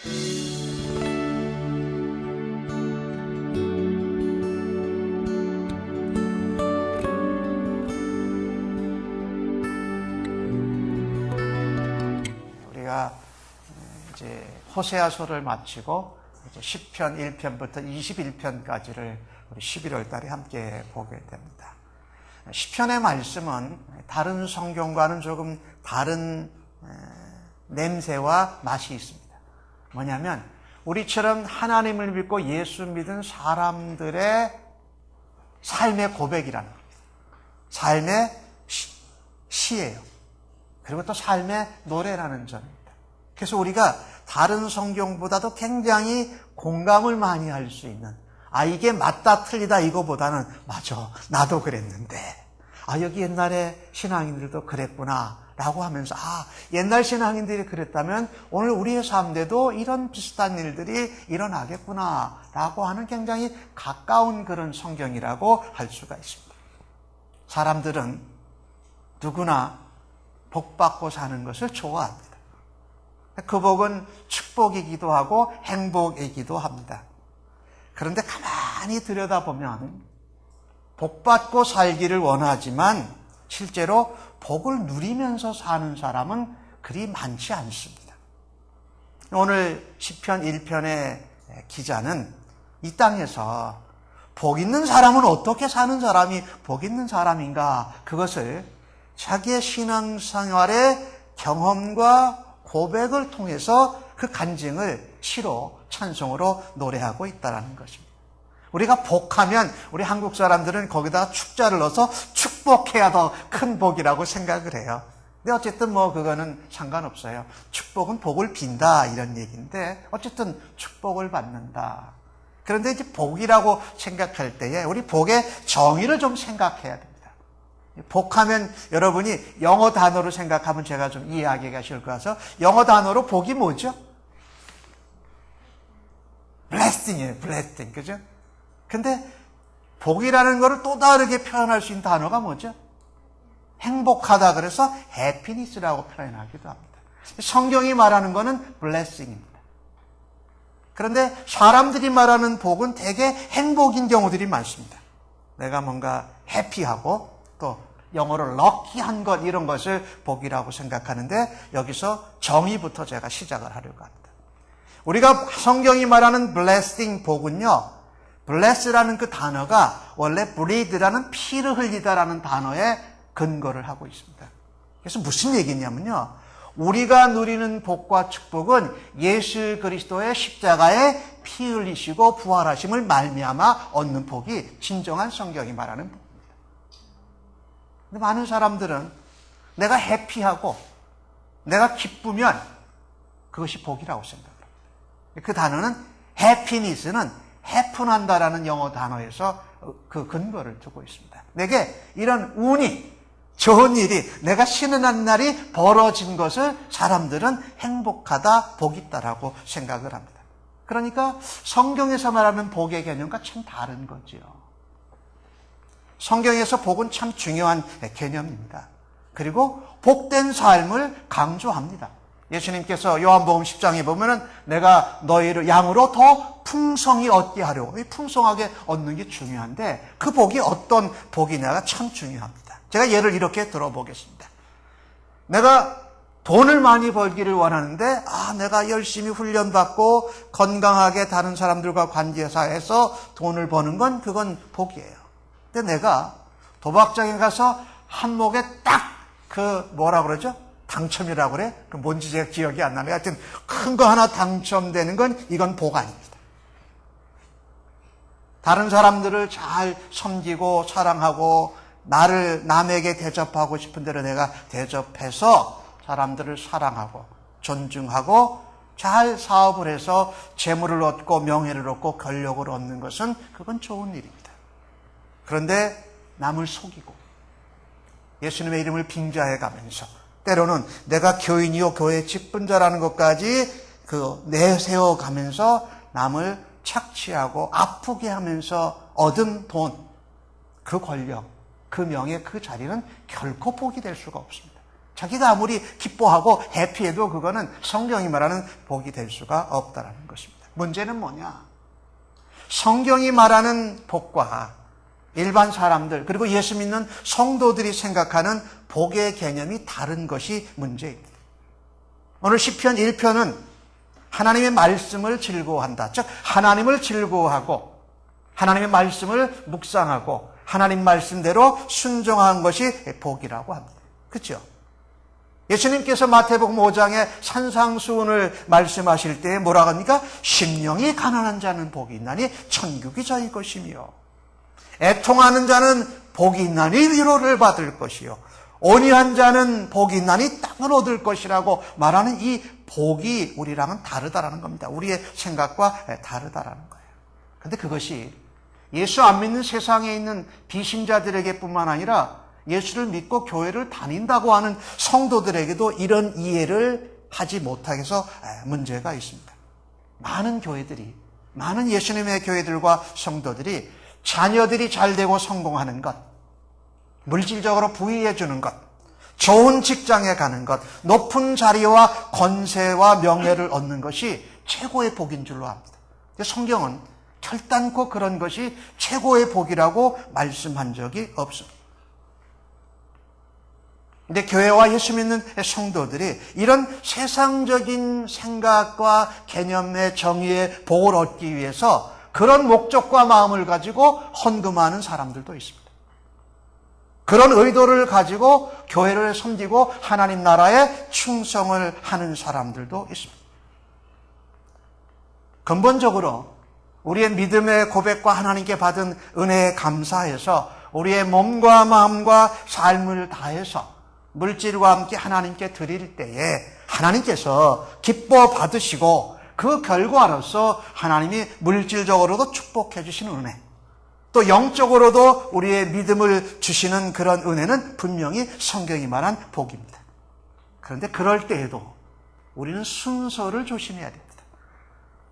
우리가 이제 호세아서를 마치고 이제 10편 1편부터 21편까지를 우리 11월 달에 함께 보게 됩니다. 10편의 말씀은 다른 성경과는 조금 다른 냄새와 맛이 있습니다. 뭐냐면 우리처럼 하나님을 믿고 예수 믿은 사람들의 삶의 고백이라는 겁니다. 삶의 시예요. 그리고 또 삶의 노래라는 점입니다. 그래서 우리가 다른 성경보다도 굉장히 공감을 많이 할 수 있는, 이게 맞다 틀리다 이거보다는 맞아, 나도 그랬는데, 여기 옛날에 신앙인들도 그랬구나 라고 하면서 옛날 신앙인들이 그랬다면 오늘 우리의 삶에도 이런 비슷한 일들이 일어나겠구나 라고 하는 굉장히 가까운 그런 성경이라고 할 수가 있습니다. 사람들은 누구나 복받고 사는 것을 좋아합니다. 그 복은 축복이기도 하고 행복이기도 합니다. 그런데 가만히 들여다보면 복받고 살기를 원하지만 실제로 복을 누리면서 사는 사람은 그리 많지 않습니다. 오늘 시편 1편의 기자는 이 땅에서 복 있는 사람은 어떻게 사는 사람이 복 있는 사람인가, 그것을 자기의 신앙생활의 경험과 고백을 통해서 그 간증을 시로 찬송으로 노래하고 있다는 것입니다. 우리가 복하면 우리 한국 사람들은 거기다가 축자를 넣어서 축복해야 더 큰 복이라고 생각을 해요. 근데 어쨌든 그거는 상관없어요. 축복은 복을 빈다 이런 얘기인데 어쨌든 축복을 받는다. 그런데 이제 복이라고 생각할 때에 우리 복의 정의를 좀 생각해야 됩니다. 복하면 여러분이 영어 단어로 생각하면 제가 좀 이해하기가 쉬울 것 같아서 영어 단어로 복이 뭐죠? blessing이에요. blessing. 그죠? 근데 복이라는 거를 또 다르게 표현할 수 있는 단어가 뭐죠? 행복하다 그래서 happiness라고 표현하기도 합니다. 성경이 말하는 거는 blessing입니다. 그런데 사람들이 말하는 복은 되게 행복인 경우들이 많습니다. 내가 뭔가 해피하고 또 영어로 럭키한 것, 이런 것을 복이라고 생각하는데 여기서 정의부터 제가 시작을 하려고 합니다. 우리가 성경이 말하는 blessing, 복은요, bless라는 그 단어가 원래 breathe라는 피를 흘리다라는 단어에 근거를 하고 있습니다. 그래서 무슨 얘기냐면요, 우리가 누리는 복과 축복은 예수 그리스도의 십자가에 피 흘리시고 부활하심을 말미암아 얻는 복이 진정한 성경이 말하는 복. 근데 많은 사람들은 내가 해피하고 내가 기쁘면 그것이 복이라고 생각합니다. 그 단어는 happiness는 해픈한다라는 영어 단어에서 그 근거를 두고 있습니다. 내게 이런 운이, 좋은 일이, 내가 쉬는 한 날이 벌어진 것을 사람들은 행복하다, 복 있다라고 생각을 합니다. 그러니까 성경에서 말하는 복의 개념과 참 다른 거죠. 성경에서 복은 참 중요한 개념입니다. 그리고 복된 삶을 강조합니다. 예수님께서 요한복음 10장에 보면은 내가 너희를 양으로 더 풍성히 얻게 하려고, 풍성하게 얻는 게 중요한데 그 복이 어떤 복이냐가 참 중요합니다. 제가 예를 이렇게 들어보겠습니다. 내가 돈을 많이 벌기를 원하는데 내가 열심히 훈련받고 건강하게 다른 사람들과 관계사에서 돈을 버는 건 그건 복이에요. 근데 내가 도박장에 가서 한몫에 딱 뭐라 그러죠? 당첨이라고 그래? 그 뭔지 제가 기억이 안 나네요. 하여튼 큰 거 하나 당첨되는 건 이건 복 아닙니다. 다른 사람들을 잘 섬기고 사랑하고 남에게 대접하고 싶은 대로 내가 대접해서 사람들을 사랑하고 존중하고 잘 사업을 해서 재물을 얻고 명예를 얻고 권력을 얻는 것은 그건 좋은 일입니다. 그런데 남을 속이고 예수님의 이름을 빙자해 가면서 때로는 내가 교인이요 교회 직분자라는 것까지 내세워 가면서 남을 착취하고 아프게 하면서 얻은 돈, 그 권력, 그 명예, 그 자리는 결코 복이 될 수가 없습니다. 자기가 아무리 기뻐하고 해피해도 그거는 성경이 말하는 복이 될 수가 없다는 것입니다. 문제는 뭐냐? 성경이 말하는 복과 일반 사람들 그리고 예수 믿는 성도들이 생각하는 복의 개념이 다른 것이 문제입니다. 오늘 시편 1편은 하나님의 말씀을 즐거워한다. 즉 하나님을 즐거워하고 하나님의 말씀을 묵상하고 하나님 말씀대로 순종한 것이 복이라고 합니다. 그렇죠? 예수님께서 마태복음 5장에 산상수훈을 말씀하실 때 뭐라고 합니까? 심령이 가난한 자는 복이 있나니 천국이 저희 것이며 애통하는 자는 복이 있나니 위로를 받을 것이요 온유한 자는 복이 있나니 땅을 얻을 것이라고 말하는 이 복이 우리랑은 다르다라는 겁니다. 우리의 생각과 다르다라는 거예요. 그런데 그것이 예수 안 믿는 세상에 있는 비신자들에게 뿐만 아니라 예수를 믿고 교회를 다닌다고 하는 성도들에게도 이런 이해를 하지 못하게 해서 문제가 있습니다. 많은 교회들이, 많은 예수님의 교회들과 성도들이 자녀들이 잘 되고 성공하는 것, 물질적으로 부유해 주는 것, 좋은 직장에 가는 것, 높은 자리와 권세와 명예를 얻는 것이 최고의 복인 줄로 압니다. 성경은 결단코 그런 것이 최고의 복이라고 말씀한 적이 없습니다. 근데 교회와 예수 믿는 성도들이 이런 세상적인 생각과 개념의 정의의 복을 얻기 위해서 그런 목적과 마음을 가지고 헌금하는 사람들도 있습니다. 그런 의도를 가지고 교회를 섬기고 하나님 나라에 충성을 하는 사람들도 있습니다. 근본적으로 우리의 믿음의 고백과 하나님께 받은 은혜에 감사해서 우리의 몸과 마음과 삶을 다해서 물질과 함께 하나님께 드릴 때에 하나님께서 기뻐 받으시고 그 결과로서 하나님이 물질적으로도 축복해 주시는 은혜, 또 영적으로도 우리의 믿음을 주시는 그런 은혜는 분명히 성경이 말한 복입니다. 그런데 그럴 때에도 우리는 순서를 조심해야 됩니다.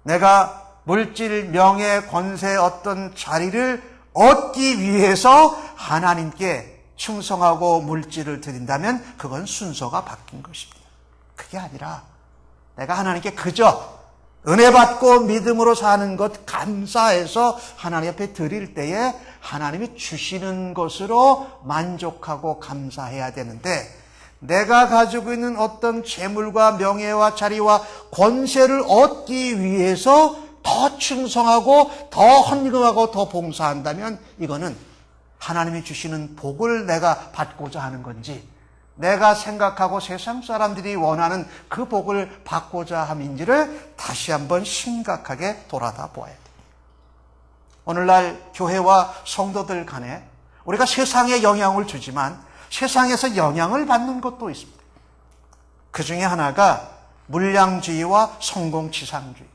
내가 물질, 명예, 권세 어떤 자리를 얻기 위해서 하나님께 충성하고 물질을 드린다면 그건 순서가 바뀐 것입니다. 그게 아니라 내가 하나님께 그저 은혜 받고 믿음으로 사는 것 감사해서 하나님 앞에 드릴 때에 하나님이 주시는 것으로 만족하고 감사해야 되는데 내가 가지고 있는 어떤 재물과 명예와 자리와 권세를 얻기 위해서 더 충성하고 더 헌금하고 더 봉사한다면 이거는 하나님이 주시는 복을 내가 받고자 하는 건지 내가 생각하고 세상 사람들이 원하는 그 복을 받고자 함인지를 다시 한번 심각하게 돌아다 보아야 돼요. 오늘날 교회와 성도들 간에 우리가 세상에 영향을 주지만 세상에서 영향을 받는 것도 있습니다. 그 중에 하나가 물량주의와 성공치상주의입니다.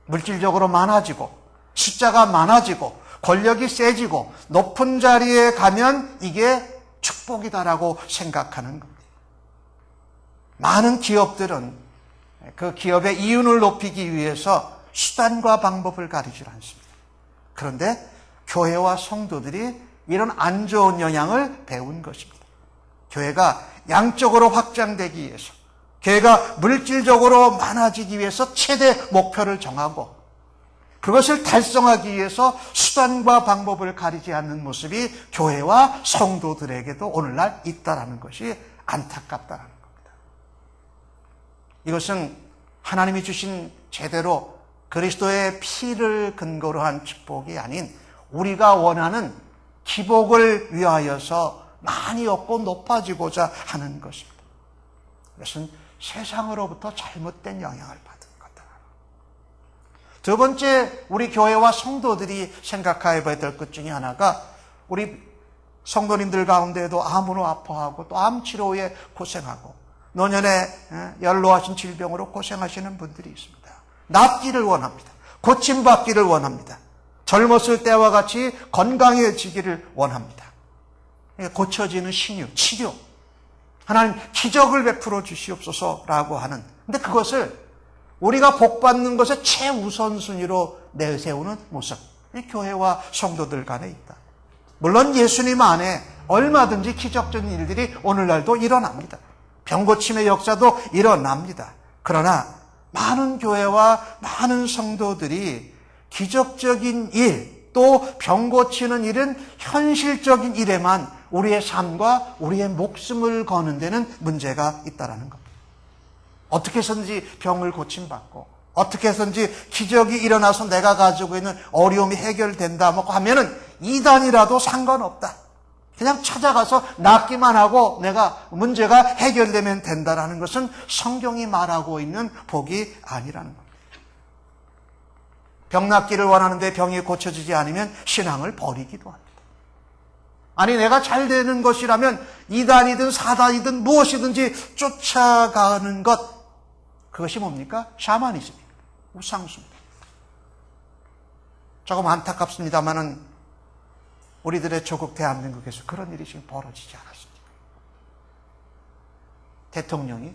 물질적으로 많아지고 숫자가 많아지고 권력이 세지고 높은 자리에 가면 이게 축복이다라고 생각하는 겁니다. 많은 기업들은 그 기업의 이윤을 높이기 위해서 수단과 방법을 가리지 않습니다. 그런데 교회와 성도들이 이런 안 좋은 영향을 배운 것입니다. 교회가 양적으로 확장되기 위해서, 교회가 물질적으로 많아지기 위해서 최대 목표를 정하고 그것을 달성하기 위해서 수단과 방법을 가리지 않는 모습이 교회와 성도들에게도 오늘날 있다는 것이 안타깝다는 겁니다. 이것은 하나님이 주신 제대로 그리스도의 피를 근거로 한 축복이 아닌 우리가 원하는 기복을 위하여서 많이 얻고 높아지고자 하는 것입니다. 이것은 세상으로부터 잘못된 영향을 받은 거다. 두 번째, 우리 교회와 성도들이 생각해 봐야 될 것 중에 하나가 우리 성도님들 가운데에도 암으로 아파하고 또 암 치료에 고생하고 노년에 연로하신 질병으로 고생하시는 분들이 있습니다. 낫기를 원합니다. 고침받기를 원합니다. 젊었을 때와 같이 건강해지기를 원합니다. 고쳐지는 신유, 치료, 하나님 기적을 베풀어 주시옵소서라고 하는, 근데 그것을 우리가 복받는 것의 최우선순위로 내세우는 모습, 이 교회와 성도들 간에 있다. 물론 예수님 안에 얼마든지 기적적인 일들이 오늘날도 일어납니다. 병고침의 역사도 일어납니다. 그러나 많은 교회와 많은 성도들이 기적적인 일, 또 병고치는 일은 현실적인 일에만 우리의 삶과 우리의 목숨을 거는 데는 문제가 있다는 겁니다. 어떻게 해서든지 병을 고침받고 어떻게 해서든지 기적이 일어나서 내가 가지고 있는 어려움이 해결된다 하면은 이단이라도 상관없다. 그냥 찾아가서 낫기만 하고 내가 문제가 해결되면 된다는 것은 성경이 말하고 있는 복이 아니라는 겁니다. 병 낫기를 원하는데 병이 고쳐지지 않으면 신앙을 버리기도 합니다. 아니 내가 잘 되는 것이라면 이단이든 사단이든 무엇이든지 쫓아가는 것, 그것이 뭡니까? 샤머니즘입니다. 우상숭배. 조금 안타깝습니다만은 우리들의 조국 대한민국에서 그런 일이 지금 벌어지지 않았습니다. 대통령이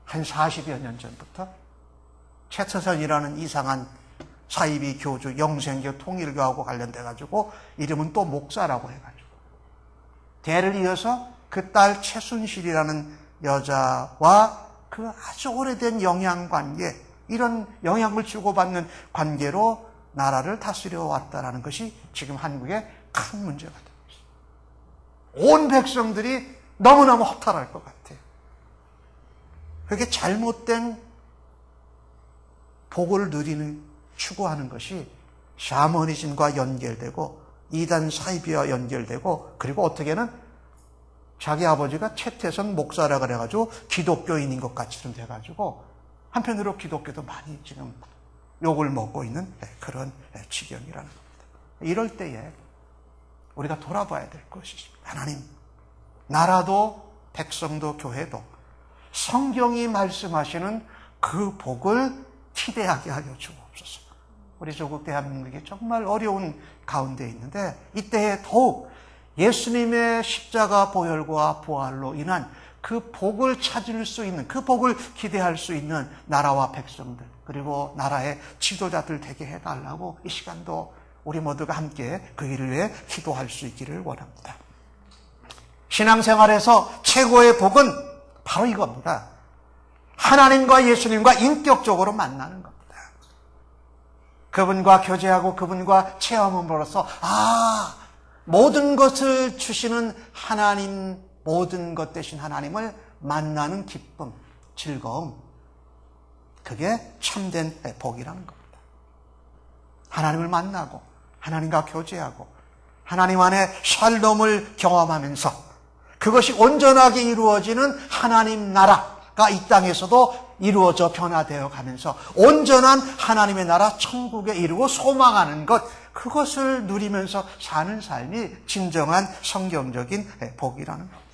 한 40여 년 전부터 최태선이라는 이상한 사이비 교주, 영생교 통일교하고 관련돼가지고 이름은 또 목사라고 해가지고 대를 이어서 그 딸 최순실이라는 여자와 그 아주 오래된 영향관계, 이런 영향을 주고받는 관계로 나라를 다스려 왔다는 것이 지금 한국의 큰 문제가 되고 있습니다. 온 백성들이 너무너무 허탈할 것 같아요. 그게 잘못된 복을 추구하는 것이 샤머니즘과 연결되고 이단 사이비와 연결되고, 그리고 어떻게는 자기 아버지가 최태선 목사라 그래가지고 기독교인인 것 같이 좀 돼가지고 한편으로 기독교도 많이 지금 욕을 먹고 있는 그런 지경이라는 겁니다. 이럴 때에 우리가 돌아봐야 될 것이지, 하나님, 나라도 백성도 교회도 성경이 말씀하시는 그 복을 기대하게 하여 주옵소서. 우리 조국 대한민국이 정말 어려운 가운데 있는데 이때에 더욱 예수님의 십자가 보혈과 부활로 인한 그 복을 찾을 수 있는, 그 복을 기대할 수 있는 나라와 백성들, 그리고 나라의 지도자들 되게 해달라고 이 시간도 우리 모두가 함께 그 일을 위해 기도할 수 있기를 원합니다. 신앙생활에서 최고의 복은 바로 이겁니다. 하나님과 예수님과 인격적으로 만나는 겁니다. 그분과 교제하고 그분과 체험함으로써 모든 것을 주시는 하나님, 모든 것 대신 하나님을 만나는 기쁨, 즐거움, 그게 참된 복이라는 겁니다. 하나님을 만나고 하나님과 교제하고 하나님 안에 샬롬을 경험하면서 그것이 온전하게 이루어지는 하나님 나라가 이 땅에서도 이루어져 변화되어 가면서 온전한 하나님의 나라 천국에 이루고 소망하는 것, 그것을 누리면서 사는 삶이 진정한 성경적인 복이라는 겁니다.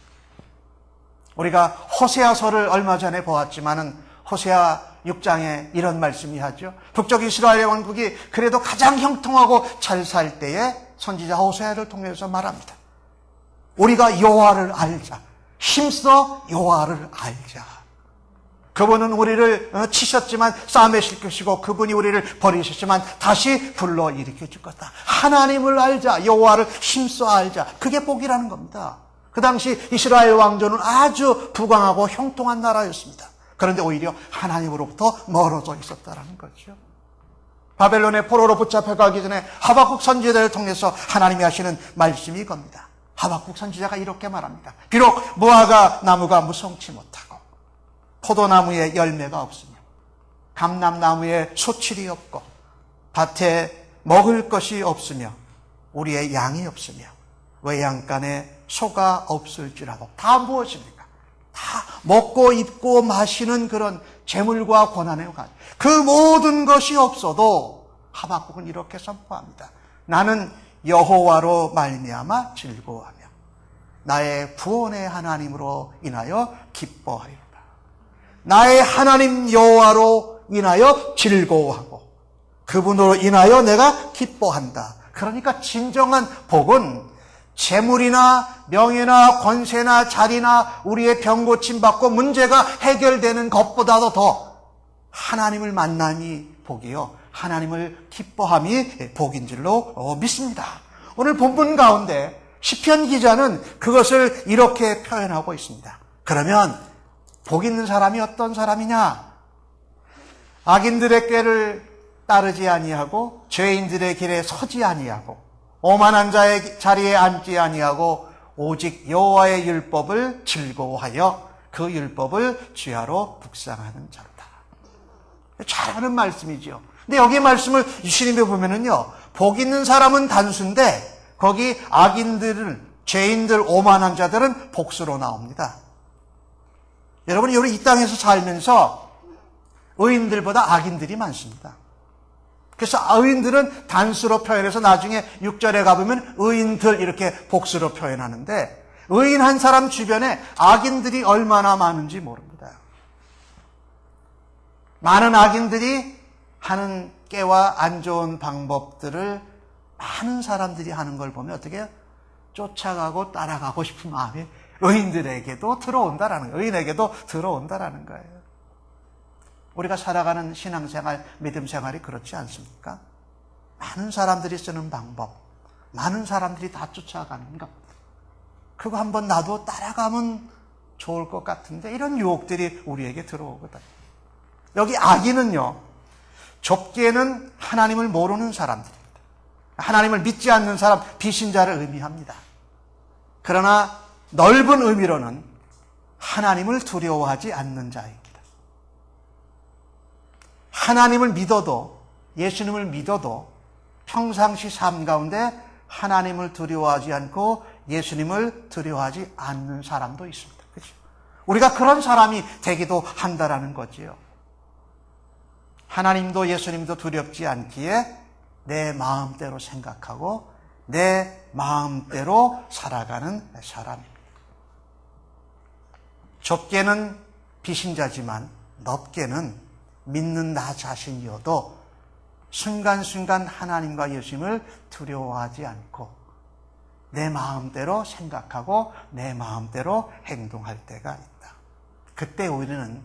우리가 호세아서를 얼마 전에 보았지만은 호세아 6장에 이런 말씀이 하죠. 북쪽 이스라엘 왕국이 그래도 가장 형통하고 잘 살 때에 선지자 호세아를 통해서 말합니다. 우리가 여호와를 알자. 힘써 여호와를 알자. 그분은 우리를 치셨지만 싸매 싣으시고 그분이 우리를 버리셨지만 다시 불러 일으켜 줄 거다. 하나님을 알자. 여호와를 힘써 알자. 그게 복이라는 겁니다. 그 당시 이스라엘 왕조는 아주 부강하고 형통한 나라였습니다. 그런데 오히려 하나님으로부터 멀어져 있었다는 거죠. 바벨론의 포로로 붙잡혀가기 전에 하박국 선지자를 통해서 하나님이 하시는 말씀이 이겁니다. 하박국 선지자가 이렇게 말합니다. 비록 무화과 나무가 무성치 못하고 포도나무에 열매가 없으며 감람나무에 소칠이 없고 밭에 먹을 것이 없으며 우리의 양이 없으며 외양간에 소가 없을지라도 다 무엇입니까? 다 먹고 입고 마시는 그런 재물과 고난의 그 모든 것이 없어도 하박국은 이렇게 선포합니다. 나는 여호와로 말미암아 즐거워하며 나의 구원의 하나님으로 인하여 기뻐하리로다. 나의 하나님 여호와로 인하여 즐거워하고 그분으로 인하여 내가 기뻐한다. 그러니까 진정한 복은 재물이나 명예나 권세나 자리나 우리의 병 고침받고 문제가 해결되는 것보다도 더 하나님을 만남이 복이요, 하나님을 기뻐함이 복인 줄로 믿습니다. 오늘 본문 가운데 시편 기자는 그것을 이렇게 표현하고 있습니다. 그러면 복 있는 사람이 어떤 사람이냐? 악인들의 꾀를 따르지 아니하고 죄인들의 길에 서지 아니하고 오만한 자의 자리에 앉지 아니하고 오직 여호와의 율법을 즐거워하여 그 율법을 주야로 묵상하는 자로다. 잘하는 말씀이죠. 근데 여기 말씀을 주님이 보면은요, 복 있는 사람은 단수인데 거기 악인들은, 죄인들, 오만한 자들은 복수로 나옵니다. 여러분이 이 땅에서 살면서 의인들보다 악인들이 많습니다. 그래서 의인들은 단수로 표현해서 나중에 6절에 가보면 의인들 이렇게 복수로 표현하는데, 의인 한 사람 주변에 악인들이 얼마나 많은지 모릅니다. 많은 악인들이 하는 깨와 안 좋은 방법들을 많은 사람들이 하는 걸 보면 어떻게 해요? 쫓아가고 따라가고 싶은 마음이 의인들에게도 들어온다라는 거예요. 의인에게도 들어온다라는 거예요. 우리가 살아가는 신앙생활, 믿음생활이 그렇지 않습니까? 많은 사람들이 쓰는 방법, 많은 사람들이 다 쫓아가는 것, 그거 한번 나도 따라가면 좋을 것 같은데 이런 유혹들이 우리에게 들어오거든. 여기 악인은요, 좁게는 하나님을 모르는 사람들입니다. 하나님을 믿지 않는 사람, 비신자를 의미합니다. 그러나 넓은 의미로는 하나님을 두려워하지 않는 자입니다. 하나님을 믿어도, 예수님을 믿어도 평상시 삶 가운데 하나님을 두려워하지 않고 예수님을 두려워하지 않는 사람도 있습니다. 그렇죠? 우리가 그런 사람이 되기도 한다라는 거지요. 하나님도 예수님도 두렵지 않기에 내 마음대로 생각하고 내 마음대로 살아가는 사람입니다. 좁게는 비신자지만 넓게는 믿는 나 자신이어도 순간순간 하나님과 예수님을 두려워하지 않고 내 마음대로 생각하고 내 마음대로 행동할 때가 있다. 그때 우리는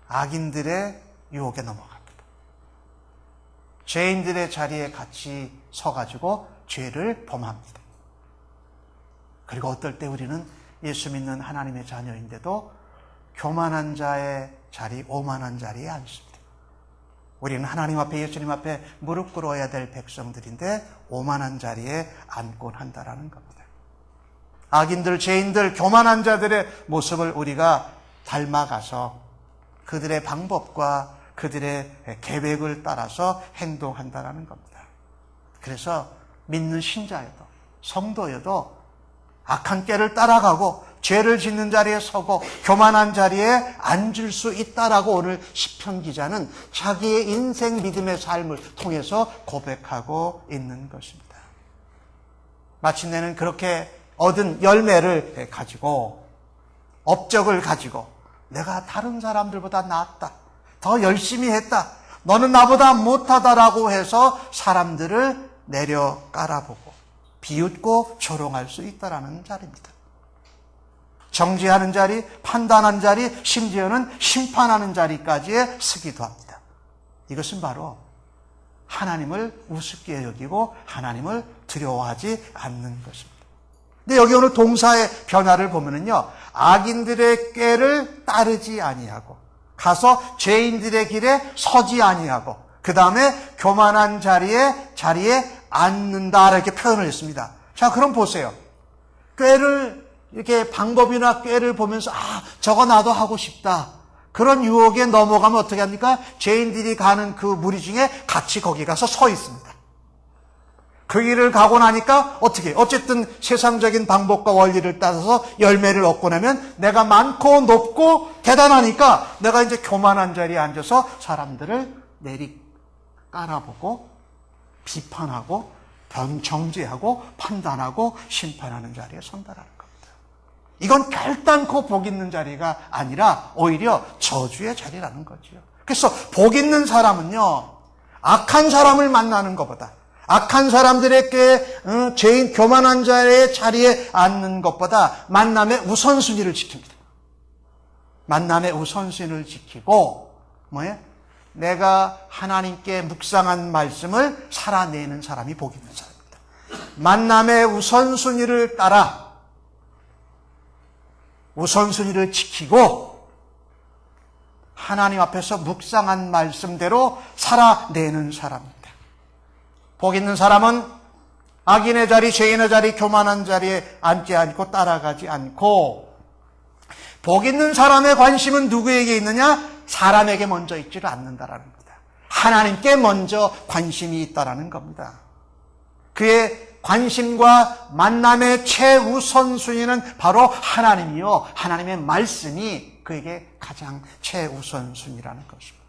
악인들의 유혹에 넘어갑니다. 죄인들의 자리에 같이 서가지고 죄를 범합니다. 그리고 어떨 때 우리는 예수 믿는 하나님의 자녀인데도 교만한 자의 자리, 오만한 자리에 앉습니다. 우리는 하나님 앞에, 예수님 앞에 무릎 꿇어야 될 백성들인데 오만한 자리에 앉곤 한다라는 겁니다. 악인들, 죄인들, 교만한 자들의 모습을 우리가 닮아가서 그들의 방법과 그들의 계획을 따라서 행동한다라는 겁니다. 그래서 믿는 신자여도, 성도여도 악한 꾀를 따라가고 죄를 짓는 자리에 서고 교만한 자리에 앉을 수 있다라고 오늘 시편 기자는 자기의 인생 믿음의 삶을 통해서 고백하고 있는 것입니다. 마침내는 그렇게 얻은 열매를 가지고, 업적을 가지고 내가 다른 사람들보다 낫다, 더 열심히 했다, 너는 나보다 못하다라고 해서 사람들을 내려 깔아보고 비웃고 조롱할 수 있다라는 자리입니다. 정죄하는 자리, 판단하는 자리, 심지어는 심판하는 자리까지에 서기도 합니다. 이것은 바로 하나님을 우습게 여기고 하나님을 두려워하지 않는 것입니다. 근데 여기 오늘 동사의 변화를 보면은요, 악인들의 꾀를 따르지 아니하고 가서 죄인들의 길에 서지 아니하고 그 다음에 교만한 자리에 앉는다 이렇게 표현을 했습니다. 자, 그럼 보세요. 꾀를 이렇게 방법이나 꾀를 보면서 저거 나도 하고 싶다, 그런 유혹에 넘어가면 어떻게 합니까? 죄인들이 가는 그 무리 중에 같이 거기 가서 서 있습니다. 그 길을 가고 나니까 어쨌든 세상적인 방법과 원리를 따라서 열매를 얻고 나면 내가 많고 높고 대단하니까 내가 이제 교만한 자리에 앉아서 사람들을 내리 깔아보고 비판하고 정죄하고 판단하고 심판하는 자리에 선다라는 겁니다. 이건 결단코 복 있는 자리가 아니라 오히려 저주의 자리라는 거죠. 그래서 복 있는 사람은요, 악한 사람을 만나는 것보다, 악한 사람들에게 죄인, 교만한 자의 자리에 앉는 것보다 만남의 우선순위를 지킵니다. 만남의 우선순위를 지키고 뭐예요? 내가 하나님께 묵상한 말씀을 살아내는 사람이 복 있는 사람입니다. 만남의 우선순위를 따라 우선순위를 지키고 하나님 앞에서 묵상한 말씀대로 살아내는 사람입니다. 복 있는 사람은 악인의 자리, 죄인의 자리, 교만한 자리에 앉지 않고 따라가지 않고, 복 있는 사람의 관심은 누구에게 있느냐? 사람에게 먼저 있지를 않는다라는 겁니다. 하나님께 먼저 관심이 있다라는 겁니다. 그의 관심과 만남의 최우선순위는 바로 하나님이요, 하나님의 말씀이 그에게 가장 최우선순위라는 것입니다.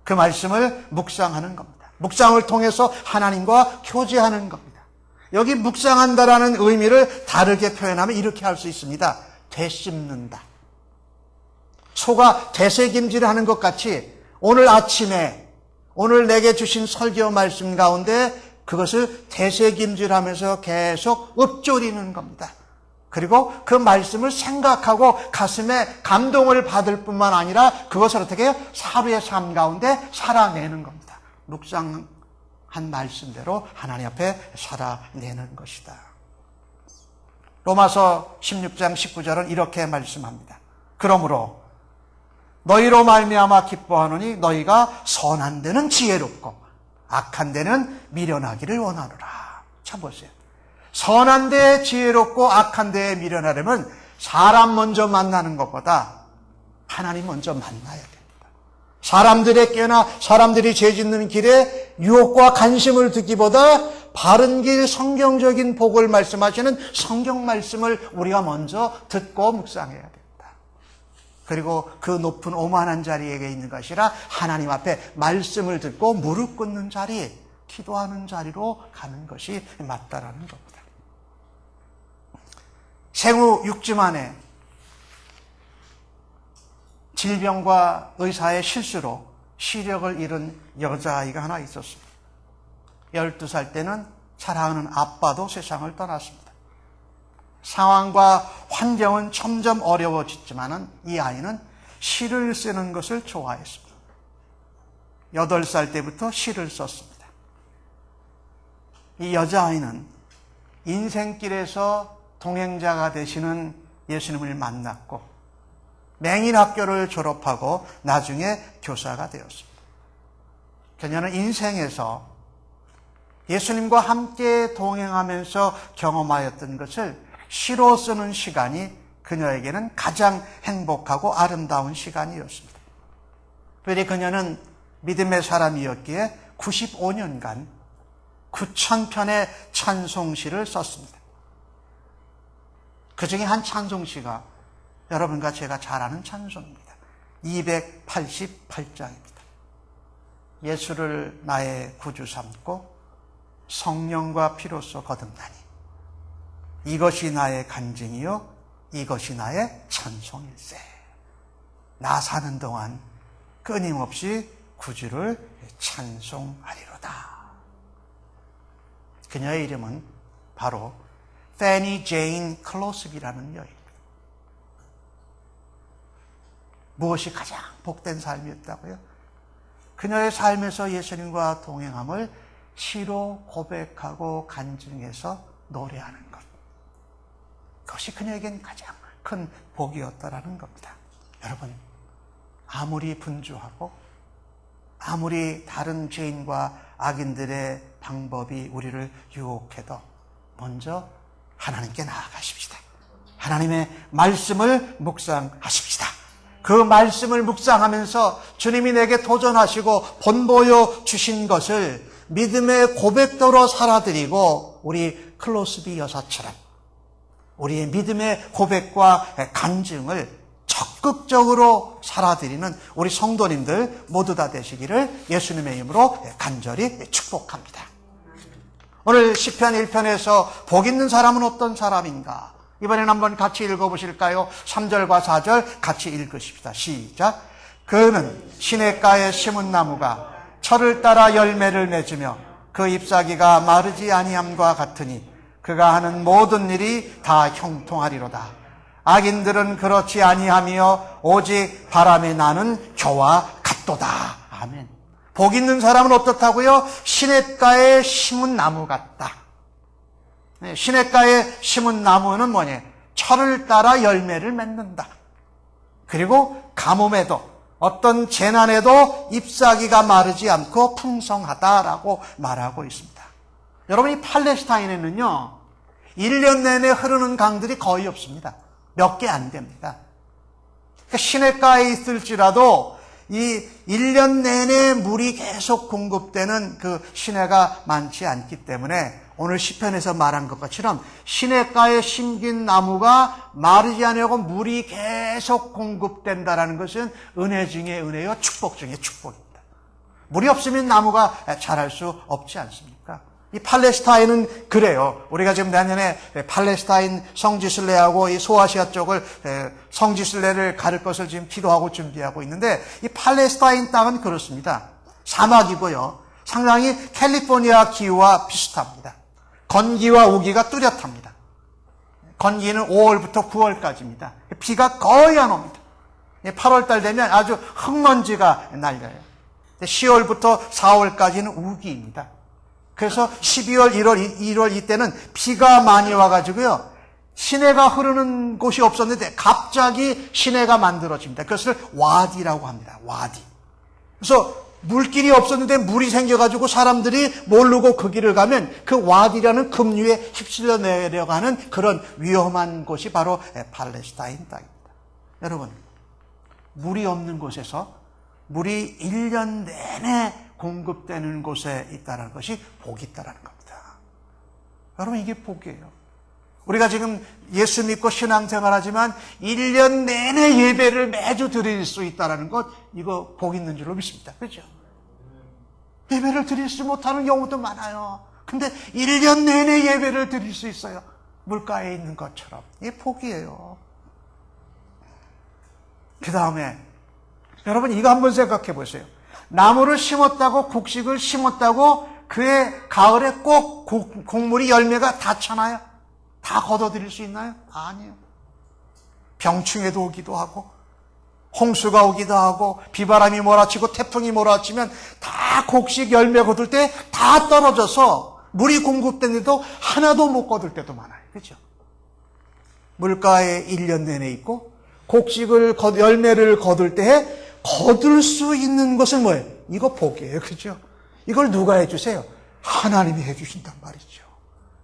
그 말씀을 묵상하는 겁니다. 묵상을 통해서 하나님과 교제하는 겁니다. 여기 묵상한다라는 의미를 다르게 표현하면 이렇게 할 수 있습니다. 되씹는다. 소가 되새김질을 하는 것 같이 오늘 아침에 오늘 내게 주신 설교 말씀 가운데 그것을 되새김질하면서 계속 읊조리는 겁니다. 그리고 그 말씀을 생각하고 가슴에 감동을 받을 뿐만 아니라 그것을 어떻게 해요? 하루의 삶 가운데 살아내는 겁니다. 묵상한 말씀대로 하나님 앞에 살아내는 것이다. 로마서 16장 19절은 이렇게 말씀합니다. 그러므로 너희로 말미암아 기뻐하노니 너희가 선한 데는 지혜롭고 악한 데는 미련하기를 원하노라. 참 보세요. 선한 데에 지혜롭고 악한 데에 미련하려면 사람 먼저 만나는 것보다 하나님 먼저 만나야 됩니다. 사람들의 꾀나 사람들이 죄짓는 길에 유혹과 관심을 듣기보다 바른 길, 성경적인 복을 말씀하시는 성경 말씀을 우리가 먼저 듣고 묵상해야 됩니다. 그리고 그 높은 오만한 자리에 있는 것이 아니라 하나님 앞에 말씀을 듣고 무릎 꿇는 자리, 기도하는 자리로 가는 것이 맞다라는 겁니다. 생후 6주 만에 질병과 의사의 실수로 시력을 잃은 여자아이가 하나 있었습니다. 12살 때는 사랑하는 아빠도 세상을 떠났습니다. 상황과 환경은 점점 어려워졌지만 이 아이는 시를 쓰는 것을 좋아했습니다. 8살 때부터 시를 썼습니다. 이 여자아이는 인생길에서 동행자가 되시는 예수님을 만났고 맹인학교를 졸업하고 나중에 교사가 되었습니다. 그녀는 인생에서 예수님과 함께 동행하면서 경험하였던 것을 시로 쓰는 시간이 그녀에게는 가장 행복하고 아름다운 시간이었습니다. 특별히 그녀는 믿음의 사람이었기에 95년간 9,000편의 찬송시를 썼습니다. 그 중에 한 찬송시가 여러분과 제가 잘 아는 찬송입니다. 288장입니다. 예수를 나의 구주 삼고 성령과 피로써 거듭나니 이것이 나의 간증이요 이것이 나의 찬송일세. 나 사는 동안 끊임없이 구주를 찬송하리로다. 그녀의 이름은 바로 페니 제인 클로스비라는 여인입니다. 무엇이 가장 복된 삶이었다고요? 그녀의 삶에서 예수님과 동행함을 시로 고백하고 간증해서 노래하는 것. 그것이 그녀에겐 가장 큰 복이었다라는 겁니다. 여러분, 아무리 분주하고 아무리 다른 죄인과 악인들의 방법이 우리를 유혹해도 먼저 하나님께 나아가십시다. 하나님의 말씀을 묵상하십시다. 그 말씀을 묵상하면서 주님이 내게 도전하시고 본보여 주신 것을 믿음의 고백도로 살아드리고 우리 클로스비 여사처럼 우리의 믿음의 고백과 간증을 적극적으로 살아드리는 우리 성도님들 모두 다 되시기를 예수님의 이름으로 간절히 축복합니다. 오늘 시편 1편에서 복 있는 사람은 어떤 사람인가? 이번엔 한번 같이 읽어보실까요? 3절과 4절 같이 읽으십시다. 시작. 그는 시냇가에 심은 나무가 철을 따라 열매를 맺으며 그 잎사귀가 마르지 아니함과 같으니 그가 하는 모든 일이 다 형통하리로다. 악인들은 그렇지 아니하며 오직 바람에 나는 겨와 같도다. 아멘. 복 있는 사람은 어떻다고요? 시냇가에 심은 나무 같다. 시냇가에 심은 나무는 뭐냐? 철을 따라 열매를 맺는다. 그리고 가뭄에도 어떤 재난에도 잎사귀가 마르지 않고 풍성하다라고 말하고 있습니다. 여러분, 이 팔레스타인에는요 1년 내내 흐르는 강들이 거의 없습니다. 몇 개 안 됩니다. 그러니까 시냇가에 있을지라도 이 1년 내내 물이 계속 공급되는 그 시내가 많지 않기 때문에 오늘 시편에서 말한 것처럼 시냇가에 심긴 나무가 마르지 않고 물이 계속 공급된다는 것은 은혜 중에 은혜요, 축복 중에 축복입니다. 물이 없으면 나무가 자랄 수 없지 않습니까? 이 팔레스타인은 그래요. 우리가 지금 내년에 팔레스타인 성지순례하고 이 소아시아 쪽을 성지순례를 가를 것을 지금 기도하고 준비하고 있는데, 이 팔레스타인 땅은 그렇습니다. 사막이고요. 상당히 캘리포니아 기후와 비슷합니다. 건기와 우기가 뚜렷합니다. 건기는 5월부터 9월까지입니다. 비가 거의 안 옵니다. 8월달 되면 아주 흙먼지가 날려요. 10월부터 4월까지는 우기입니다. 그래서 12월, 1월 이때는 비가 많이 와가지고요, 시내가 흐르는 곳이 없었는데 갑자기 시내가 만들어집니다. 그것을 와디라고 합니다. 와디. 그래서 물길이 없었는데 물이 생겨가지고 사람들이 모르고 그 길을 가면 그 와디라는 급류에 휩쓸려 내려가는 그런 위험한 곳이 바로 팔레스타인 땅입니다. 여러분, 물이 없는 곳에서 물이 1년 내내 공급되는 곳에 있다는 것이 복이 있다는 겁니다. 여러분, 이게 복이에요. 우리가 지금 예수 믿고 신앙생활하지만 1년 내내 예배를 매주 드릴 수 있다는 것, 이거 복 있는 줄로 믿습니다. 그렇죠? 예배를 드릴 수 못하는 경우도 많아요. 근데 1년 내내 예배를 드릴 수 있어요. 물가에 있는 것처럼. 이게 복이에요. 그 다음에 여러분, 이거 한번 생각해 보세요. 나무를 심었다고, 곡식을 심었다고 그해 가을에 꼭 곡물이 열매가 다 차나요? 다 걷어들일 수 있나요? 아니에요. 병충해도 오기도 하고, 홍수가 오기도 하고, 비바람이 몰아치고 태풍이 몰아치면 다 곡식 열매 거둘 때 다 떨어져서 물이 공급되는데도 하나도 못 거둘 때도 많아요. 그렇죠? 물가에 1년 내내 있고 곡식을 열매를 거둘 때에 거둘 수 있는 것은 뭐예요? 이거 복이에요. 그렇죠? 이걸 누가 해주세요? 하나님이 해주신단 말이죠.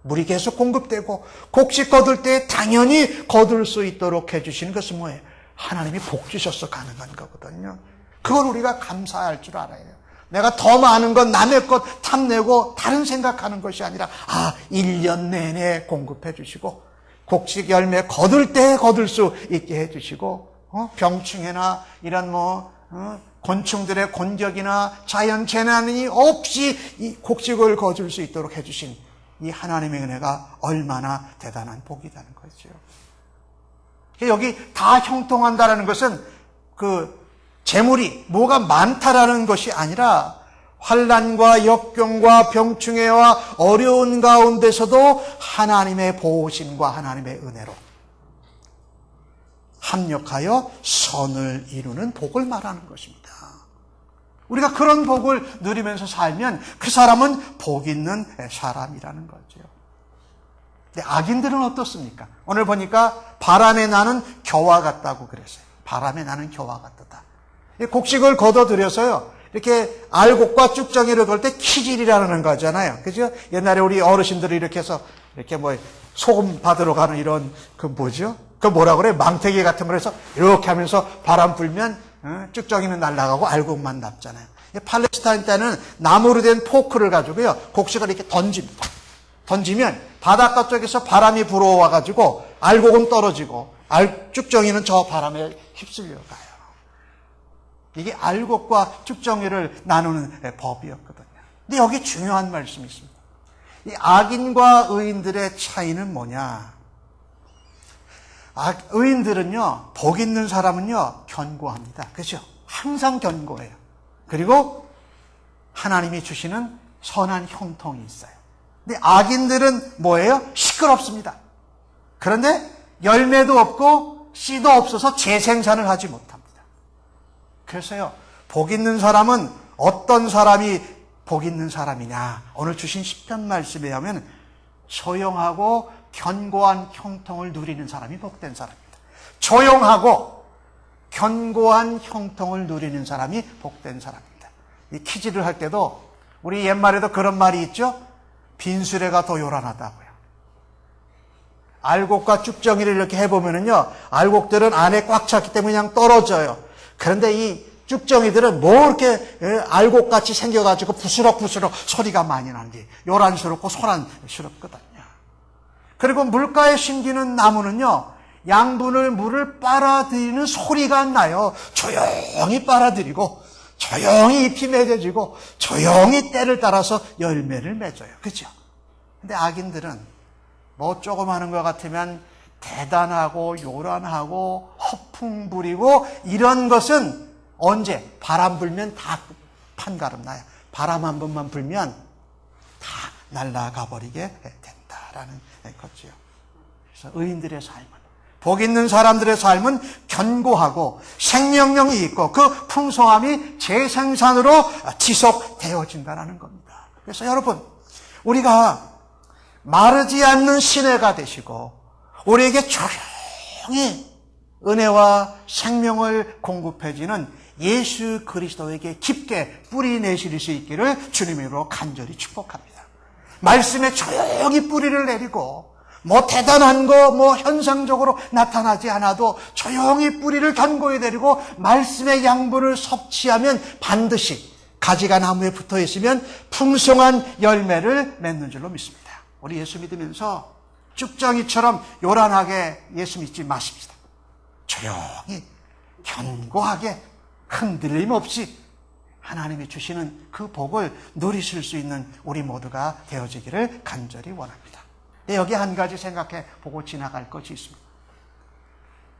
물이 계속 공급되고 곡식 거둘 때 당연히 거둘 수 있도록 해주시는 것은 뭐예요? 하나님이 복 주셔서 가능한 거거든요. 그걸 우리가 감사할 줄 알아야 돼요. 내가 더 많은 건 남의 것 탐내고 다른 생각하는 것이 아니라 1년 내내 공급해 주시고 곡식 열매 거둘 때 거둘 수 있게 해 주시고 병충해나 이런 곤충들의 공격이나 자연 재난이 없이 이 곡식을 거둘 수 있도록 해 주신 이 하나님의 은혜가 얼마나 대단한 복이라는 거죠. 여기 다 형통한다는 것은 그 재물이 뭐가 많다라는 것이 아니라 환난과 역경과 병충해와 어려운 가운데서도 하나님의 보호심과 하나님의 은혜로 합력하여 선을 이루는 복을 말하는 것입니다. 우리가 그런 복을 누리면서 살면 그 사람은 복 있는 사람이라는 거죠. 근데 악인들은 어떻습니까? 오늘 보니까 바람에 나는 겨와 같다고 그랬어요. 바람에 나는 겨와 같다. 곡식을 걷어들여서요, 이렇게 알곡과 쭉정이를 걸 때 키질이라는 거잖아요. 그죠? 옛날에 우리 어르신들이 이렇게 해서 이렇게 소금 받으러 가는 이런 그 뭐죠? 그 뭐라 그래? 망태기 같은 걸 해서 이렇게 하면서 바람 불면 쭉정이는 날아가고 알곡만 남잖아요. 팔레스타인 때는 나무로 된 포크를 가지고요, 곡식을 이렇게 던집니다. 던지면 바닷가 쪽에서 바람이 불어와가지고 알곡은 떨어지고 쭉정이는 저 바람에 휩쓸려 가요. 이게 알곡과 쭉정이를 나누는 법이었거든요. 근데 여기 중요한 말씀이 있습니다. 이 악인과 의인들의 차이는 뭐냐? 의인들은요, 복 있는 사람은요, 견고합니다. 그렇죠? 항상 견고해요. 그리고 하나님이 주시는 선한 형통이 있어요. 근데 악인들은 뭐예요? 시끄럽습니다. 그런데 열매도 없고 씨도 없어서 재생산을 하지 못합니다. 그래서요, 복 있는 사람은 어떤 사람이 복 있는 사람이냐? 오늘 주신 시편 말씀에 하면 조용하고 견고한 형통을 누리는 사람이 복된 사람입니다. 조용하고 견고한 형통을 누리는 사람이 복된 사람입니다. 이 키즈를 할 때도 우리 옛말에도 그런 말이 있죠. 빈수레가 더 요란하다고요. 알곡과 쭉정이를 이렇게 해보면은요, 알곡들은 안에 꽉 찼기 때문에 그냥 떨어져요. 그런데 이 쭉정이들은 뭐 이렇게 알곡같이 생겨가지고 부스럭부스럭 소리가 많이 나는지 요란스럽고 소란스럽거든요. 그리고 물가에 심기는 나무는요, 양분을 물을 빨아들이는 소리가 나요. 조용히 빨아들이고 조용히 잎이 맺어지고 조용히 때를 따라서 열매를 맺어요. 그렇죠? 근데 악인들은 뭐 조금 하는 것 같으면 대단하고 요란하고 허풍 부리고 이런 것은 언제? 바람 불면 다 판가름 나요. 바람 한 번만 불면 다 날아가 버리게 된다라는 거죠. 그래서 의인들의 삶은, 복 있는 사람들의 삶은 견고하고 생명력이 있고 그 풍성함이 재생산으로 지속되어진다는 겁니다. 그래서 여러분, 우리가 마르지 않는 시내가 되시고 우리에게 조용히 은혜와 생명을 공급해주는 예수 그리스도에게 깊게 뿌리 내실 수 있기를 주님의 이름으로 간절히 축복합니다. 말씀에 조용히 뿌리를 내리고 뭐 대단한 거 뭐 현상적으로 나타나지 않아도 조용히 뿌리를 견고히 내리고 말씀의 양분을 섭취하면 반드시 가지가 나무에 붙어 있으면 풍성한 열매를 맺는 줄로 믿습니다. 우리 예수 믿으면서 쭉정이처럼 요란하게 예수 믿지 마십시다. 조용히 견고하게 흔들림 없이 하나님이 주시는 그 복을 누리실 수 있는 우리 모두가 되어지기를 간절히 원합니다. 여기 한 가지 생각해 보고 지나갈 것이 있습니다.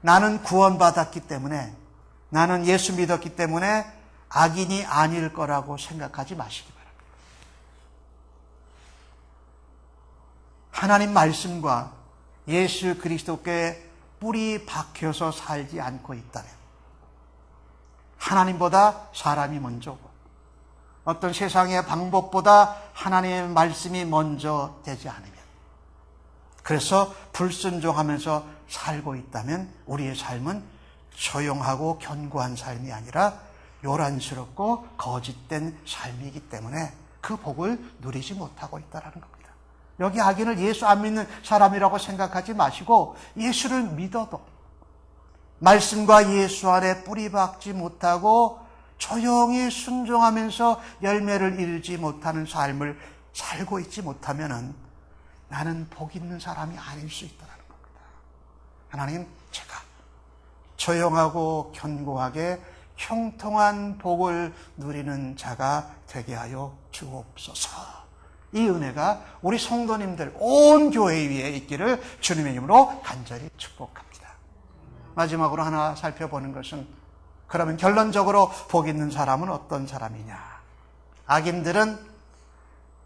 나는 구원받았기 때문에, 나는 예수 믿었기 때문에 악인이 아닐 거라고 생각하지 마시기 바랍니다. 하나님 말씀과 예수 그리스도께 뿌리 박혀서 살지 않고 있다면 하나님보다 사람이 먼저고 어떤 세상의 방법보다 하나님의 말씀이 먼저 되지 않으면, 그래서 불순종하면서 살고 있다면 우리의 삶은 조용하고 견고한 삶이 아니라 요란스럽고 거짓된 삶이기 때문에 그 복을 누리지 못하고 있다는 겁니다. 여기 악인을 예수 안 믿는 사람이라고 생각하지 마시고 예수를 믿어도 말씀과 예수 안에 뿌리 박지 못하고 조용히 순종하면서 열매를 이루지 못하는 삶을 살고 있지 못하면 나는 복 있는 사람이 아닐 수 있다는 겁니다. 하나님, 제가 조용하고 견고하게 형통한 복을 누리는 자가 되게 하여 주옵소서. 이 은혜가 우리 성도님들 온 교회 위에 있기를 주님의 이름으로 간절히 축복합니다. 마지막으로 하나 살펴보는 것은, 그러면 결론적으로 복 있는 사람은 어떤 사람이냐? 악인들은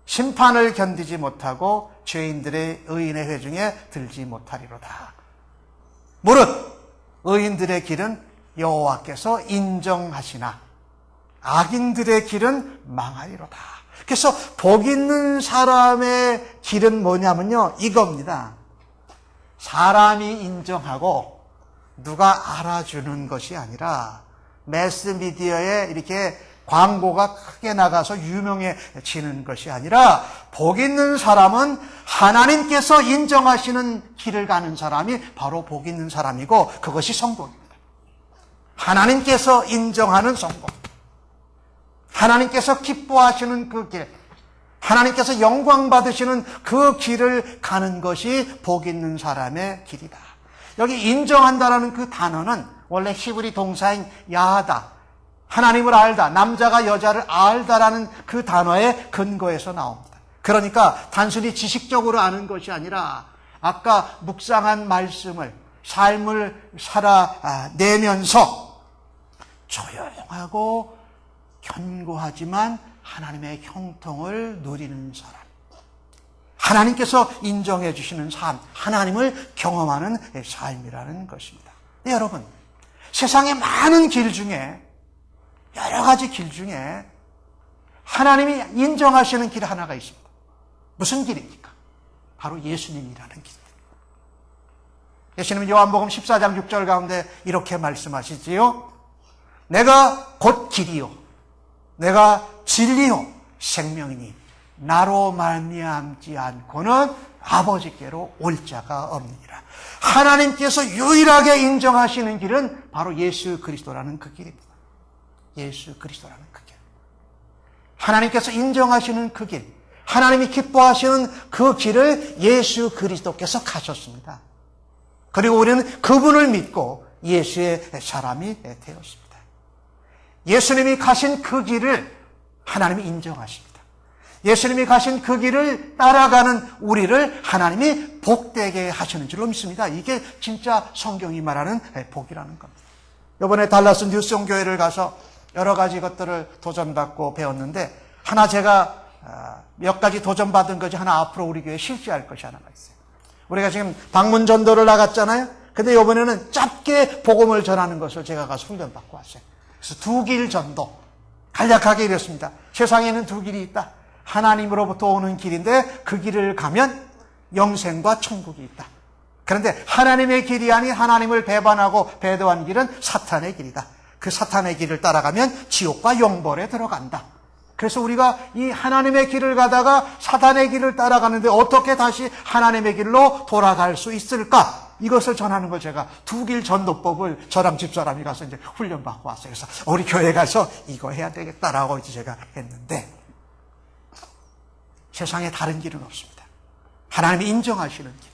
심판을 견디지 못하고 죄인들의 의인의 회중에 들지 못하리로다. 무릇 의인들의 길은 여호와께서 인정하시나 악인들의 길은 망하리로다. 그래서 복 있는 사람의 길은 뭐냐면요, 이겁니다. 사람이 인정하고 누가 알아주는 것이 아니라 매스미디어에 이렇게 광고가 크게 나가서 유명해지는 것이 아니라, 복 있는 사람은 하나님께서 인정하시는 길을 가는 사람이 바로 복 있는 사람이고, 그것이 성공입니다. 하나님께서 인정하는 성공, 하나님께서 기뻐하시는 그 길, 하나님께서 영광 받으시는 그 길을 가는 것이 복 있는 사람의 길이다. 여기 인정한다라는 그 단어는 원래 히브리 동사인 야하다, 하나님을 알다, 남자가 여자를 알다라는 그 단어의 근거에서 나옵니다. 그러니까 단순히 지식적으로 아는 것이 아니라 아까 묵상한 말씀을, 삶을 살아내면서 조용하고 견고하지만 하나님의 형통을 누리는 사람, 하나님께서 인정해 주시는 삶, 하나님을 경험하는 삶이라는 것입니다. 네, 여러분, 세상의 많은 길 중에, 여러 가지 길 중에 하나님이 인정하시는 길 하나가 있습니다. 무슨 길입니까? 바로 예수님이라는 길입니다. 예수님은 요한복음 14장 6절 가운데 이렇게 말씀하시지요. 내가 곧 길이요 내가 진리요 생명이니 나로 말미암지 않고는 아버지께로 올 자가 없느니라. 하나님께서 유일하게 인정하시는 길은 바로 예수 그리스도라는 그 길입니다. 예수 그리스도라는 그 길. 하나님께서 인정하시는 그 길, 하나님이 기뻐하시는 그 길을 예수 그리스도께서 가셨습니다. 그리고 우리는 그분을 믿고 예수의 사람이 되었습니다. 예수님이 가신 그 길을 하나님이 인정하십니다. 예수님이 가신 그 길을 따라가는 우리를 하나님이 복되게 하시는 줄로 믿습니다. 이게 진짜 성경이 말하는 복이라는 겁니다. 이번에 달라스 뉴스온 교회를 가서 여러 가지 것들을 도전받고 배웠는데 하나 제가 몇 가지 도전받은 것이 하나 앞으로 우리 교회에 실시할 것이 하나가 있어요. 우리가 지금 방문 전도를 나갔잖아요. 근데 이번에는 짧게 복음을 전하는 것을 제가 가서 훈련받고 왔어요. 그래서 두 길 전도. 간략하게 이랬습니다. 세상에는 두 길이 있다. 하나님으로부터 오는 길인데 그 길을 가면 영생과 천국이 있다. 그런데 하나님의 길이 아닌 하나님을 배반하고 배도한 길은 사탄의 길이다. 그 사탄의 길을 따라가면 지옥과 영벌에 들어간다. 그래서 우리가 이 하나님의 길을 가다가 사탄의 길을 따라가는데 어떻게 다시 하나님의 길로 돌아갈 수 있을까? 이것을 전하는 걸 제가 두 길 전도법을 저랑 집사람이 가서 이제 훈련받고 왔어요. 그래서 우리 교회 가서 이거 해야 되겠다라고 이제 제가 했는데 세상에 다른 길은 없습니다. 하나님이 인정하시는 길.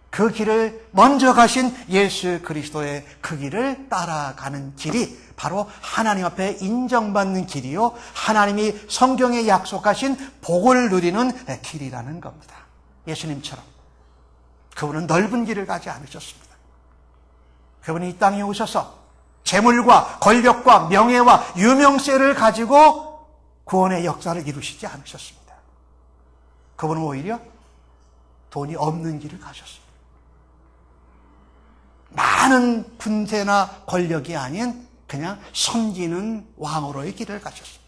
그 길을 먼저 가신 예수 그리스도의 그 길을 따라가는 길이 바로 하나님 앞에 인정받는 길이요. 하나님이 성경에 약속하신 복을 누리는 길이라는 겁니다. 예수님처럼. 그분은 넓은 길을 가지 않으셨습니다. 그분이 이 땅에 오셔서 재물과 권력과 명예와 유명세를 가지고 구원의 역사를 이루시지 않으셨습니다. 그분은 오히려 돈이 없는 길을 가셨습니다. 많은 군대나 권력이 아닌 그냥 섬기는 왕으로의 길을 가셨습니다.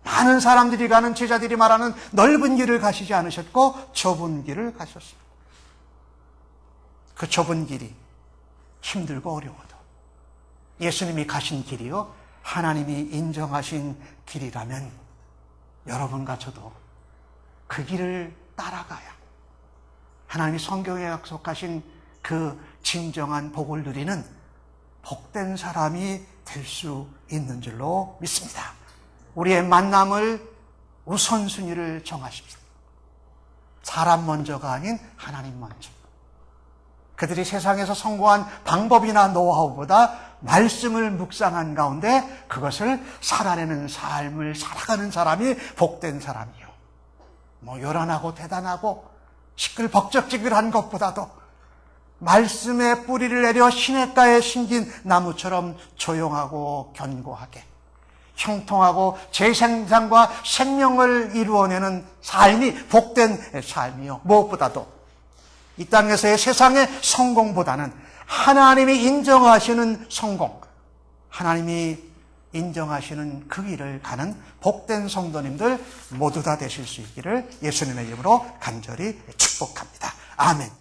많은 사람들이 가는 제자들이 말하는 넓은 길을 가시지 않으셨고 좁은 길을 가셨습니다. 그 좁은 길이 힘들고 어려워도 예수님이 가신 길이요 하나님이 인정하신 길이라면 여러분과 저도 그 길을 따라가야 하나님이 성경에 약속하신 그 진정한 복을 누리는 복된 사람이 될 수 있는 줄로 믿습니다. 우리의 만남을 우선순위를 정하십시오. 사람 먼저가 아닌 하나님 먼저. 그들이 세상에서 성공한 방법이나 노하우보다 말씀을 묵상한 가운데 그것을 살아내는 삶을 살아가는 사람이 복된 사람이요. 요란하고 대단하고 시끌벅적지근한 것보다도 말씀의 뿌리를 내려 시냇가에 심긴 나무처럼 조용하고 견고하게 형통하고 재생산과 생명을 이루어내는 삶이 복된 삶이요. 무엇보다도 이 땅에서의 세상의 성공보다는 하나님이 인정하시는 성공, 하나님이 인정하시는 그 길을 가는 복된 성도님들 모두 다 되실 수 있기를 예수님의 이름으로 간절히 축복합니다. 아멘.